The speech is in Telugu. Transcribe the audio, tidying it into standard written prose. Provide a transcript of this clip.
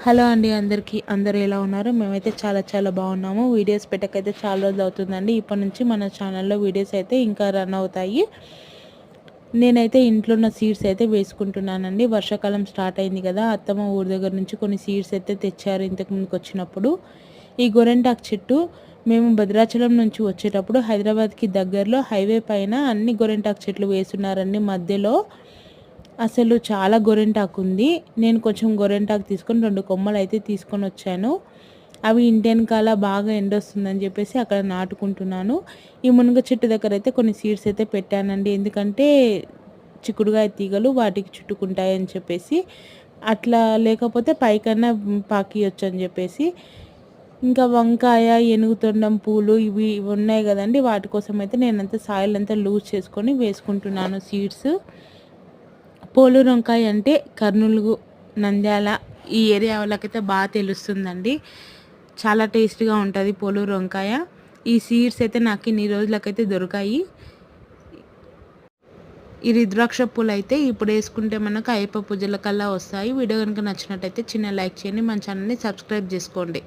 హలో అండి అందరికీ. అందరూ ఎలా ఉన్నారు? మేమైతే చాలా చాలా బాగున్నాము. వీడియోస్ పెట్టకైతే చాలా రోజులు అవుతుందండి. ఇప్పటి నుంచి మన ఛానల్లో వీడియోస్ అయితే ఇంకా రన్ అవుతాయి. నేనైతే ఇంట్లో ఉన్న సీడ్స్ అయితే వేసుకుంటున్నానండి. వర్షాకాలం స్టార్ట్ అయింది కదా, అత్తమ్మ ఊరి దగ్గర నుంచి కొన్ని సీడ్స్ అయితే తెచ్చారు ఇంతకు ముందుకు వచ్చినప్పుడు. ఈ గోరెంటాకు చెట్టు మేము భద్రాచలం నుంచి వచ్చేటప్పుడు హైదరాబాద్కి దగ్గరలో హైవే పైన అన్ని గోరెంటాకు చెట్లు వేస్తున్నారండి. మధ్యలో అసలు చాలా గోరింటాకు ఉంది. నేను కొంచెం గోరింటాకు తీసుకొని 2 కొమ్మలు అయితే తీసుకొని వచ్చాను. అవి ఇంటెనకాల బాగా ఎండొస్తుందని చెప్పేసి అక్కడ నాటుకుంటున్నాను. ఈ మునగ చెట్టు దగ్గర అయితే కొన్ని సీడ్స్ అయితే పెట్టానండి. ఎందుకంటే చిక్కుడుగాయ తీగలు వాటికి చుట్టుకుంటాయని చెప్పేసి, అట్లా లేకపోతే పైకన్నా పాకియొచ్చు అని చెప్పేసి. ఇంకా వంకాయ, ఏనుగుతొండం పూలు ఇవి ఉన్నాయి కదండీ, వాటి కోసం అయితే నేనంతా సాయిల్ అంతా లూజ్ చేసుకొని వేసుకుంటున్నాను సీడ్స్. పోలూరు వంకాయ అంటే కర్నూలు, నంద్యాల ఈ ఏరియా వాళ్ళకైతే బాగా తెలుస్తుందండి. చాలా టేస్ట్గా ఉంటుంది పోలూరు వంకాయ. ఈ సీడ్స్ అయితే నాకు ఇన్ని రోజులకైతే దొరికాయి. ఈ రుద్రాక్ష పూలు అయితే ఇప్పుడు వేసుకుంటే మనకు అయ్యప్ప పూజల కల్లా వస్తాయి. వీడియో కనుక నచ్చినట్టయితే చిన్న లైక్ చేయండి, మన ఛానల్ని సబ్స్క్రైబ్ చేసుకోండి.